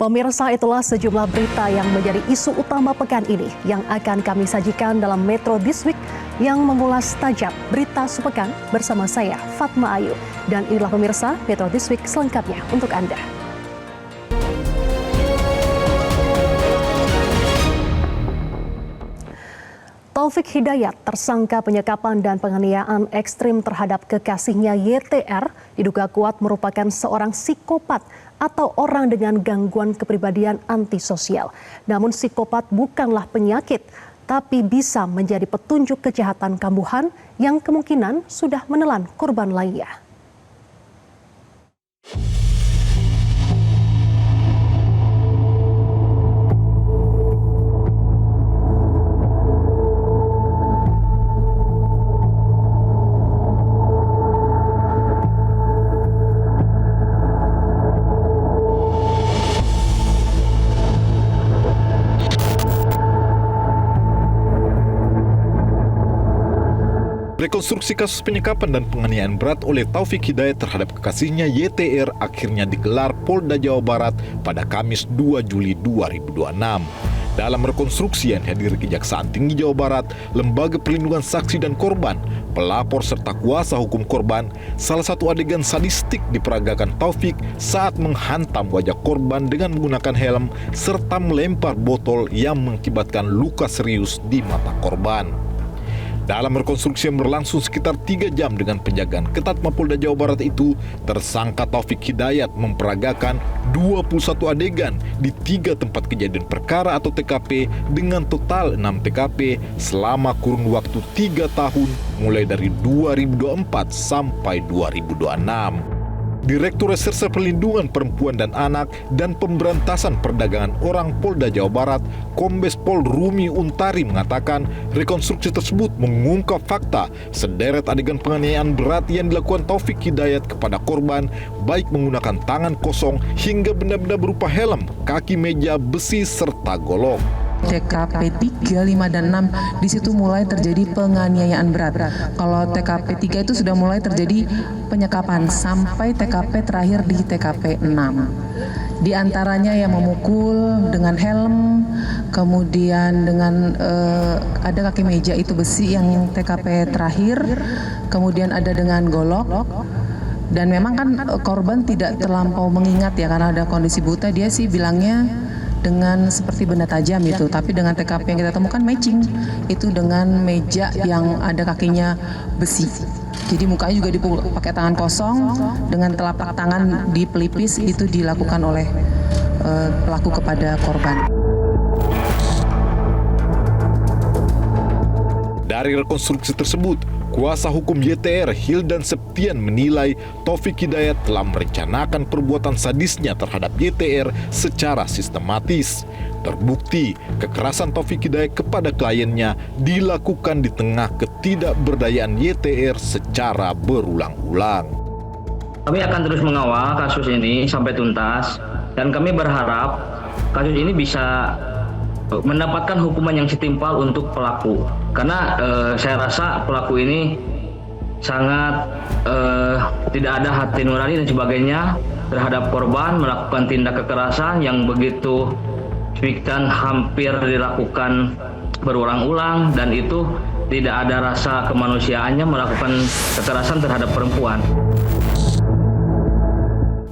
Pemirsa, itulah sejumlah berita yang menjadi isu utama pekan ini yang akan kami sajikan dalam Metro This Week yang mengulas tajam berita sepekan bersama saya, Fatma Ayu. Dan inilah pemirsa, Metro This Week selengkapnya untuk Anda. Taufik Hidayat, tersangka penyekapan dan penganiayaan ekstrim terhadap kekasihnya YTR, diduga kuat merupakan seorang psikopat atau orang dengan gangguan kepribadian antisosial. Namun psikopat bukanlah penyakit, tapi bisa menjadi petunjuk kejahatan kambuhan yang kemungkinan sudah menelan korban lainnya. Rekonstruksi kasus penyekapan dan penganiayaan berat oleh Taufik Hidayat terhadap kekasihnya YTR akhirnya digelar Polda Jawa Barat pada Kamis 2 Juli 2026. Dalam rekonstruksi yang dihadiri Kejaksaan Tinggi Jawa Barat, Lembaga Perlindungan Saksi dan Korban, pelapor serta kuasa hukum korban, salah satu adegan sadistik diperagakan Taufik saat menghantam wajah korban dengan menggunakan helm serta melempar botol yang mengakibatkan luka serius di mata korban. Dalam rekonstruksi yang berlangsung sekitar 3 jam dengan penjagaan ketat Mapolda Jawa Barat itu, tersangka Taufik Hidayat memperagakan 21 adegan di 3 tempat kejadian perkara atau TKP dengan total 6 TKP selama kurun waktu 3 tahun mulai dari 2024 sampai 2026. Direktur Reserse Perlindungan Perempuan dan Anak dan Pemberantasan Perdagangan Orang Polda Jawa Barat, Kombes Pol Rumi Untari mengatakan rekonstruksi tersebut mengungkap fakta sederet adegan penganiayaan berat yang dilakukan Taufik Hidayat kepada korban, baik menggunakan tangan kosong hingga benda-benda berupa helm, kaki meja, besi, serta golok. TKP 3, 5, dan 6 di situ mulai terjadi penganiayaan berat. Kalau TKP 3 itu sudah mulai terjadi penyekapan sampai TKP terakhir di TKP 6. Di antaranya yang memukul dengan helm, kemudian dengan ada kaki meja itu besi yang TKP terakhir, kemudian ada dengan golok. Dan memang kan korban tidak terlampau mengingat ya karena ada kondisi buta, dia sih bilangnya dengan seperti benda tajam itu, tapi dengan TKP yang kita temukan matching itu dengan meja yang ada kakinya besi. Jadi mukanya juga pakai tangan kosong dengan telapak tangan di pelipis, itu dilakukan oleh pelaku kepada korban. Dari rekonstruksi tersebut, kuasa hukum YTR Hildan Septian menilai Taufik Hidayat telah merencanakan perbuatan sadisnya terhadap YTR secara sistematis. Terbukti, kekerasan Taufik Hidayat kepada kliennya dilakukan di tengah ketidakberdayaan YTR secara berulang-ulang. Kami akan terus mengawal kasus ini sampai tuntas dan kami berharap kasus ini bisa mendapatkan hukuman yang setimpal untuk pelaku, karena saya rasa pelaku ini sangat tidak ada hati nurani dan sebagainya terhadap korban, melakukan tindak kekerasan yang begitu signifikan, hampir dilakukan berulang-ulang, dan itu tidak ada rasa kemanusiaannya melakukan kekerasan terhadap perempuan.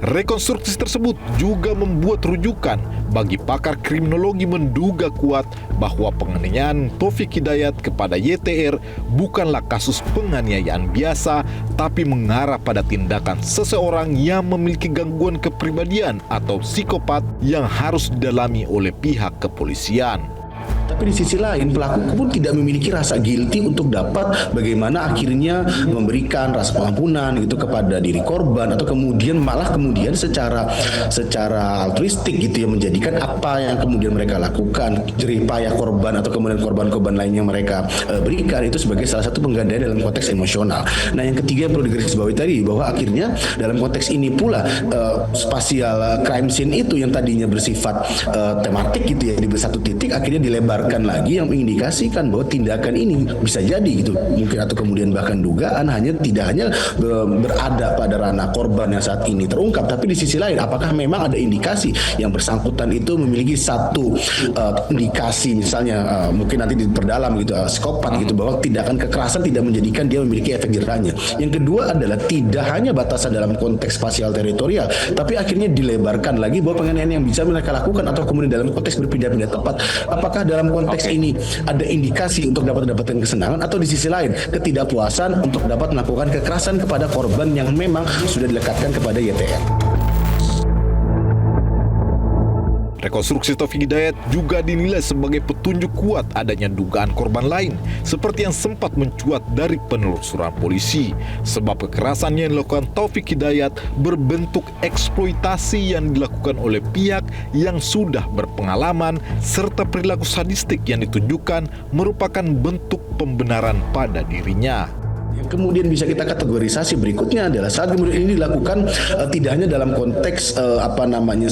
Rekonstruksi tersebut juga membuat rujukan bagi pakar kriminologi menduga kuat bahwa penganiayaan Taufik Hidayat kepada YTR bukanlah kasus penganiayaan biasa, tapi mengarah pada tindakan seseorang yang memiliki gangguan kepribadian atau psikopat yang harus didalami oleh pihak kepolisian. Tapi di sisi lain pelaku pun tidak memiliki rasa guilty untuk dapat bagaimana akhirnya memberikan rasa pengampunan gitu kepada diri korban, atau kemudian secara altruistik gitu ya, menjadikan apa yang kemudian mereka lakukan, jerih payah korban atau kemudian korban-korban lain yang mereka berikan itu sebagai salah satu penggandaan dalam konteks emosional. Nah, yang ketiga yang perlu digarisbawahi tadi bahwa akhirnya dalam konteks ini pula spatial crime scene itu yang tadinya bersifat tematik gitu ya di satu titik akhirnya dilebar dilebarkan lagi yang mengindikasikan bahwa tindakan ini bisa jadi gitu mungkin atau kemudian bahkan dugaan tidak hanya berada pada ranah korban yang saat ini terungkap, tapi di sisi lain apakah memang ada indikasi yang bersangkutan itu memiliki satu indikasi misalnya mungkin nanti diperdalam gitu psikopat gitu, bahwa tindakan kekerasan tidak menjadikan dia memiliki efek jerahnya. Yang kedua adalah tidak hanya batasan dalam konteks spasial teritorial, tapi akhirnya dilebarkan lagi bahwa penganiayaan yang bisa mereka lakukan atau kemudian dalam konteks berpindah-pindah tempat, apakah dalam konteks ini ada indikasi untuk dapat mendapatkan kesenangan atau di sisi lain ketidakpuasan untuk dapat melakukan kekerasan kepada korban yang memang sudah dilekatkan kepada YTR. Rekonstruksi Taufik Hidayat juga dinilai sebagai petunjuk kuat adanya dugaan korban lain, seperti yang sempat mencuat dari penelusuran polisi. Sebab kekerasan yang dilakukan Taufik Hidayat berbentuk eksploitasi yang dilakukan oleh pihak yang sudah berpengalaman, serta perilaku sadistik yang ditunjukkan merupakan bentuk pembenaran pada dirinya. Yang kemudian bisa kita kategorisasi berikutnya adalah saat kemudian ini dilakukan tidak hanya dalam konteks 1-2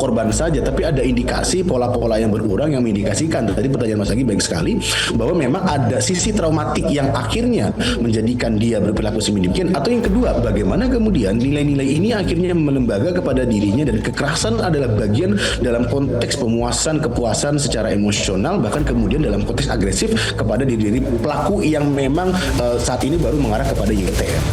korban saja, tapi ada indikasi pola-pola yang berulang yang mengindikasikan tadi pertanyaan Mas Agi baik sekali bahwa memang ada sisi traumatik yang akhirnya menjadikan dia berperilaku sedemikian, atau yang kedua bagaimana kemudian nilai-nilai ini akhirnya melembaga kepada dirinya dan kekerasan adalah bagian dalam konteks pemuasan kepuasan secara emosional, bahkan kemudian dalam konteks agresif kepada diri pelaku yang memang saat ini baru mengarah kepada YTR.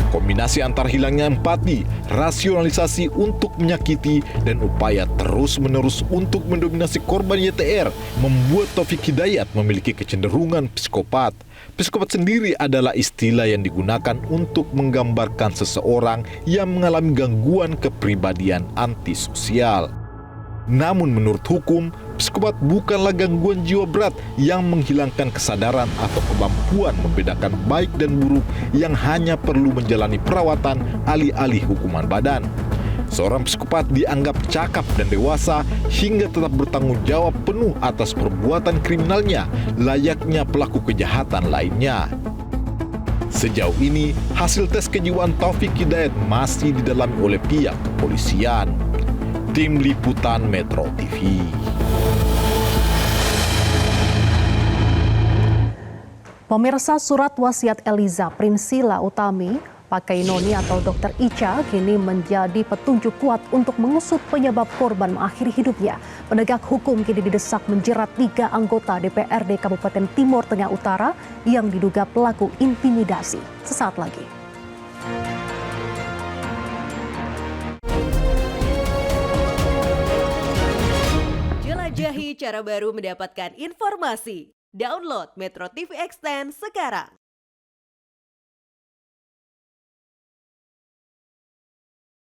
Kombinasi antar hilangnya empati, rasionalisasi untuk menyakiti, dan upaya terus-menerus untuk mendominasi korban YTR membuat Taufik Hidayat memiliki kecenderungan psikopat. Psikopat sendiri adalah istilah yang digunakan untuk menggambarkan seseorang yang mengalami gangguan kepribadian antisosial. Namun menurut hukum, psikopat bukanlah gangguan jiwa berat yang menghilangkan kesadaran atau kemampuan membedakan baik dan buruk yang hanya perlu menjalani perawatan alih-alih hukuman badan. Seorang psikopat dianggap cakap dan dewasa hingga tetap bertanggung jawab penuh atas perbuatan kriminalnya, layaknya pelaku kejahatan lainnya. Sejauh ini, hasil tes kejiwaan Taufik Hidayat masih didalami oleh pihak kepolisian. Tim Liputan Metro TV. Pemirsa, surat wasiat Eliza Prinsila Utami, pakai Noni atau Dr. Ica, kini menjadi petunjuk kuat untuk mengusut penyebab korban mengakhiri hidupnya. Penegak hukum kini didesak menjerat 3 anggota DPRD Kabupaten Timur Tengah Utara yang diduga pelaku intimidasi. Sesaat lagi. Jelajahi cara baru mendapatkan informasi. Download Metro TV Extend sekarang.